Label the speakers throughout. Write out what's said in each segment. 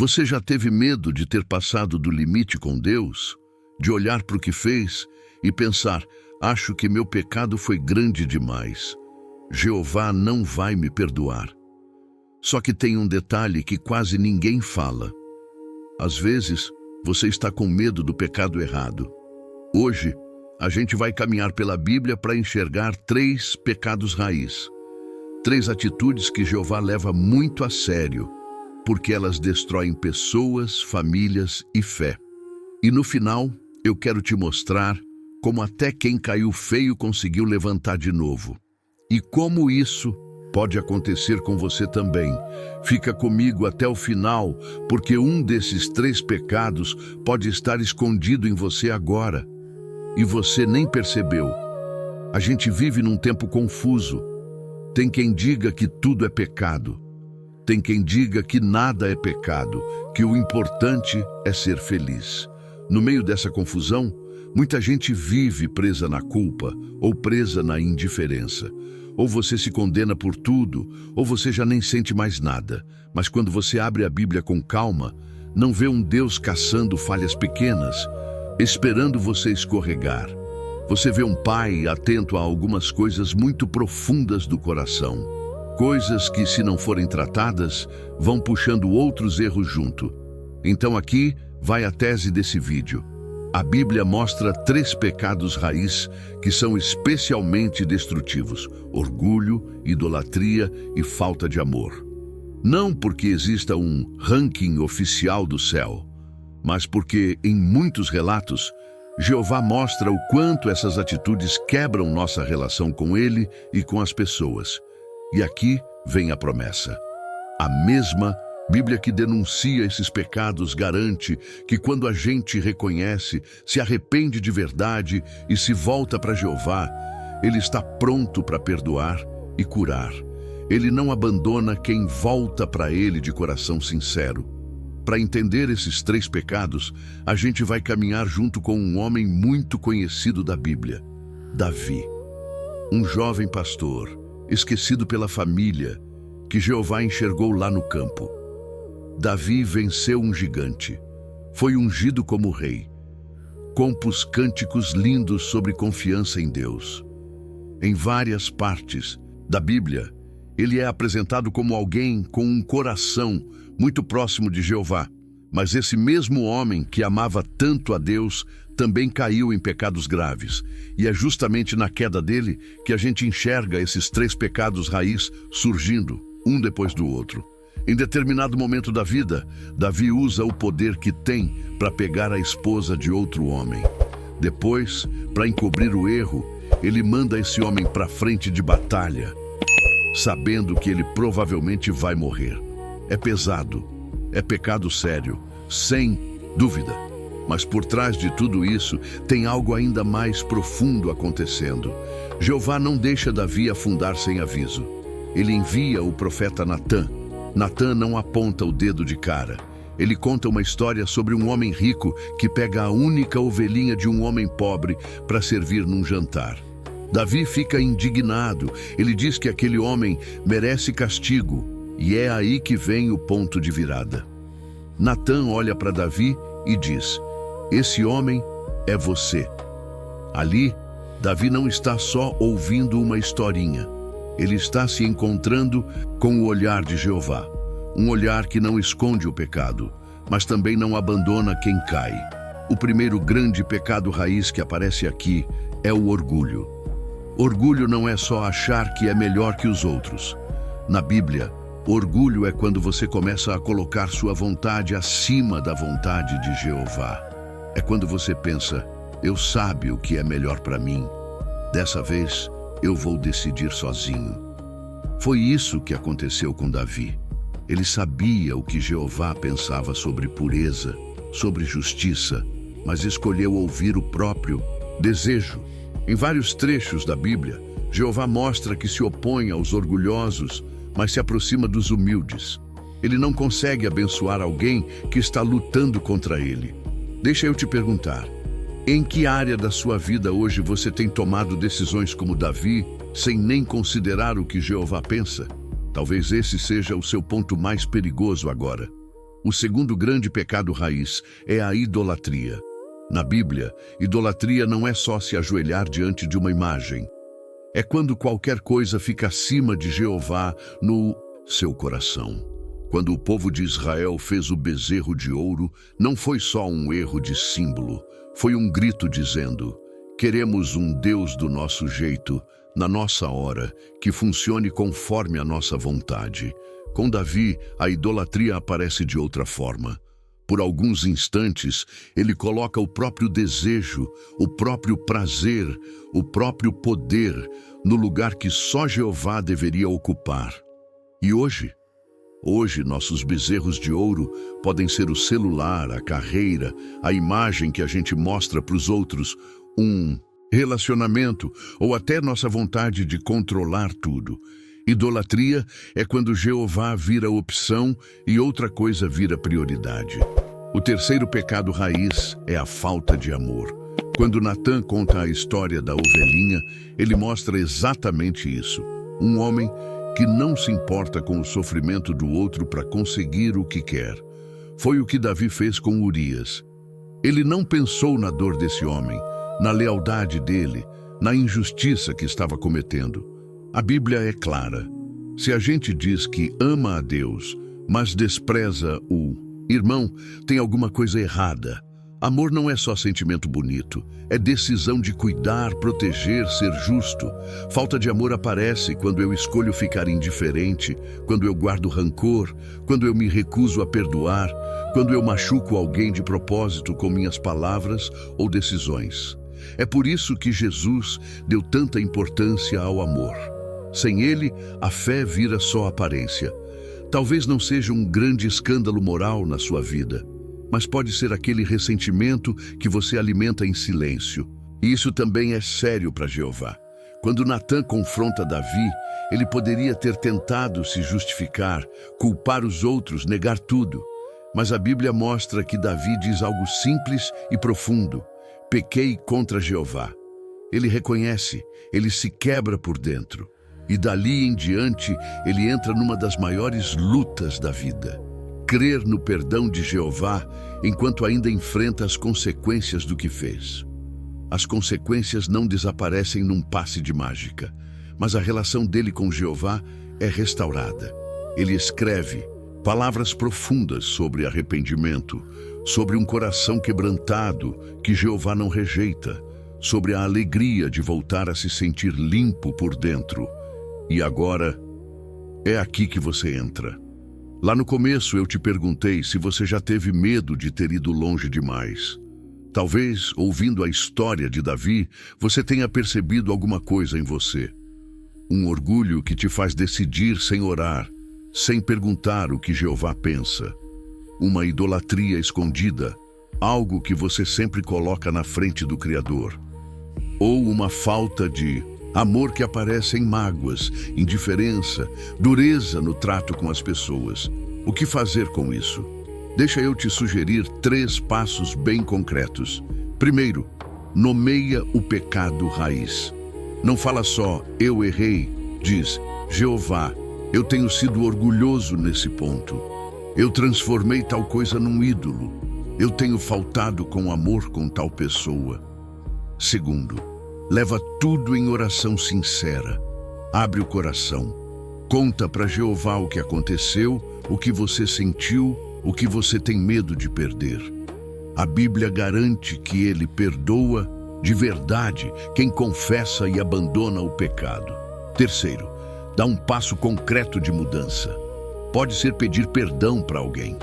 Speaker 1: Você já teve medo de ter passado do limite com Deus? De olhar para o que fez e pensar, acho que meu pecado foi grande demais. Jeová não vai me perdoar. Só que tem um detalhe que quase ninguém fala. Às vezes, você está com medo do pecado errado. Hoje, a gente vai caminhar pela Bíblia para enxergar 3 pecados raiz. 3 atitudes que Jeová leva muito a sério, porque elas destroem pessoas, famílias e fé. E no final, eu quero te mostrar como até quem caiu feio conseguiu levantar de novo. E como isso pode acontecer com você também. Fica comigo até o final, porque um desses 3 pecados pode estar escondido em você agora. E você nem percebeu. A gente vive num tempo confuso. Tem quem diga que tudo é pecado. Tem quem diga que nada é pecado, que o importante é ser feliz. No meio dessa confusão, muita gente vive presa na culpa ou presa na indiferença. Ou você se condena por tudo, ou você já nem sente mais nada. Mas quando você abre a Bíblia com calma, não vê um Deus caçando falhas pequenas, esperando você escorregar. Você vê um pai atento a algumas coisas muito profundas do coração. Coisas que, se não forem tratadas, vão puxando outros erros junto. Então aqui vai a tese desse vídeo. A Bíblia mostra 3 pecados raiz que são especialmente destrutivos: orgulho, idolatria e falta de amor. Não porque exista um ranking oficial do céu, mas porque, em muitos relatos, Jeová mostra o quanto essas atitudes quebram nossa relação com Ele e com as pessoas. E aqui vem a promessa. A mesma Bíblia que denuncia esses pecados garante que quando a gente reconhece, se arrepende de verdade e se volta para Jeová, Ele está pronto para perdoar e curar. Ele não abandona quem volta para Ele de coração sincero. Para entender esses 3 pecados, a gente vai caminhar junto com um homem muito conhecido da Bíblia, Davi. Um jovem pastor, esquecido pela família, que Jeová enxergou lá no campo. Davi venceu um gigante, foi ungido como rei, compôs cânticos lindos sobre confiança em Deus. Em várias partes da Bíblia, ele é apresentado como alguém com um coração muito próximo de Jeová. Mas esse mesmo homem que amava tanto a Deus também caiu em pecados graves. E é justamente na queda dele que a gente enxerga esses 3 pecados raiz surgindo, um depois do outro. Em determinado momento da vida, Davi usa o poder que tem para pegar a esposa de outro homem. Depois, para encobrir o erro, ele manda esse homem para frente de batalha, sabendo que ele provavelmente vai morrer. É pesado, é pecado sério, sem dúvida. Mas por trás de tudo isso, tem algo ainda mais profundo acontecendo. Jeová não deixa Davi afundar sem aviso. Ele envia o profeta Natã. Natã não aponta o dedo de cara. Ele conta uma história sobre um homem rico que pega a única ovelhinha de um homem pobre para servir num jantar. Davi fica indignado. Ele diz que aquele homem merece castigo. E é aí que vem o ponto de virada. Natã olha para Davi e diz: esse homem é você. Ali, Davi não está só ouvindo uma historinha. Ele está se encontrando com o olhar de Jeová. Um olhar que não esconde o pecado, mas também não abandona quem cai. O primeiro grande pecado raiz que aparece aqui é o orgulho. Orgulho não é só achar que é melhor que os outros. Na Bíblia, orgulho é quando você começa a colocar sua vontade acima da vontade de Jeová. É quando você pensa: eu sabe o que é melhor para mim. Dessa vez, eu vou decidir sozinho. Foi isso que aconteceu com Davi. Ele sabia o que Jeová pensava sobre pureza, sobre justiça, mas escolheu ouvir o próprio desejo. Em vários trechos da Bíblia, Jeová mostra que se opõe aos orgulhosos, mas se aproxima dos humildes. Ele não consegue abençoar alguém que está lutando contra ele. Deixa eu te perguntar, em que área da sua vida hoje você tem tomado decisões como Davi, sem nem considerar o que Jeová pensa? Talvez esse seja o seu ponto mais perigoso agora. O segundo grande pecado raiz é a idolatria. Na Bíblia, idolatria não é só se ajoelhar diante de uma imagem. É quando qualquer coisa fica acima de Jeová no seu coração. Quando o povo de Israel fez o bezerro de ouro, não foi só um erro de símbolo, foi um grito dizendo: queremos um Deus do nosso jeito, na nossa hora, que funcione conforme a nossa vontade. Com Davi, a idolatria aparece de outra forma. Por alguns instantes, ele coloca o próprio desejo, o próprio prazer, o próprio poder no lugar que só Jeová deveria ocupar. E hoje nossos bezerros de ouro podem ser o celular, a carreira, a imagem que a gente mostra para os outros, um relacionamento ou até nossa vontade de controlar tudo. Idolatria é quando Jeová vira opção e outra coisa vira prioridade. O terceiro pecado raiz é a falta de amor. Quando Natã conta a história da ovelhinha, ele mostra exatamente isso. Um homem que não se importa com o sofrimento do outro para conseguir o que quer. Foi o que Davi fez com Urias. Ele não pensou na dor desse homem, na lealdade dele, na injustiça que estava cometendo. A Bíblia é clara. Se a gente diz que ama a Deus, mas despreza o irmão, tem alguma coisa errada. Amor não é só sentimento bonito, é decisão de cuidar, proteger, ser justo. Falta de amor aparece quando eu escolho ficar indiferente, quando eu guardo rancor, quando eu me recuso a perdoar, quando eu machuco alguém de propósito com minhas palavras ou decisões. É por isso que Jesus deu tanta importância ao amor. Sem ele, a fé vira só aparência. Talvez não seja um grande escândalo moral na sua vida, mas pode ser aquele ressentimento que você alimenta em silêncio. E isso também é sério para Jeová. Quando Natã confronta Davi, ele poderia ter tentado se justificar, culpar os outros, negar tudo. Mas a Bíblia mostra que Davi diz algo simples e profundo: pequei contra Jeová. Ele reconhece, ele se quebra por dentro. E dali em diante, ele entra numa das maiores lutas da vida. Crer no perdão de Jeová enquanto ainda enfrenta as consequências do que fez. As consequências não desaparecem num passe de mágica, mas a relação dele com Jeová é restaurada. Ele escreve palavras profundas sobre arrependimento, sobre um coração quebrantado que Jeová não rejeita, sobre a alegria de voltar a se sentir limpo por dentro. E agora, é aqui que você entra. Lá no começo eu te perguntei se você já teve medo de ter ido longe demais. Talvez, ouvindo a história de Davi, você tenha percebido alguma coisa em você. Um orgulho que te faz decidir sem orar, sem perguntar o que Jeová pensa. Uma idolatria escondida, algo que você sempre coloca na frente do Criador. Ou uma falta de amor que aparece em mágoas, indiferença, dureza no trato com as pessoas. O que fazer com isso? Deixa eu te sugerir 3 passos bem concretos. Primeiro, nomeia o pecado raiz. Não fala só, eu errei. Diz, Jeová, eu tenho sido orgulhoso nesse ponto. Eu transformei tal coisa num ídolo. Eu tenho faltado com amor com tal pessoa. Segundo, leva tudo em oração sincera. Abre o coração. Conta para Jeová o que aconteceu, o que você sentiu, o que você tem medo de perder. A Bíblia garante que Ele perdoa de verdade quem confessa e abandona o pecado. Terceiro, dá um passo concreto de mudança. Pode ser pedir perdão para alguém.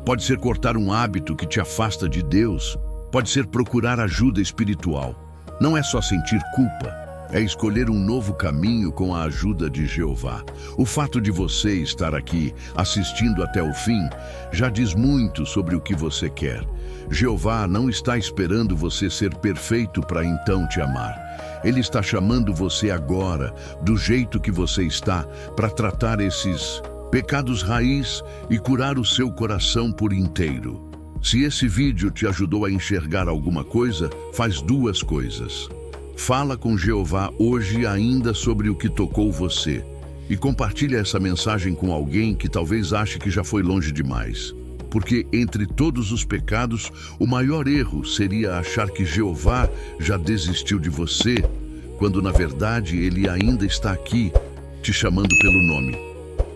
Speaker 1: Pode ser cortar um hábito que te afasta de Deus. Pode ser procurar ajuda espiritual. Não é só sentir culpa, é escolher um novo caminho com a ajuda de Jeová. O fato de você estar aqui, assistindo até o fim, já diz muito sobre o que você quer. Jeová não está esperando você ser perfeito para então te amar. Ele está chamando você agora, do jeito que você está, para tratar esses pecados raiz e curar o seu coração por inteiro. Se esse vídeo te ajudou a enxergar alguma coisa, faz 2 coisas. Fala com Jeová hoje ainda sobre o que tocou você e compartilha essa mensagem com alguém que talvez ache que já foi longe demais. porque entre todos os pecados, o maior erro seria achar que Jeová já desistiu de você, quando na verdade Ele ainda está aqui, te chamando pelo nome.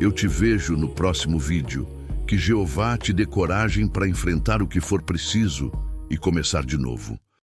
Speaker 1: Eu te vejo no próximo vídeo. Que Jeová te dê coragem para enfrentar o que for preciso e começar de novo.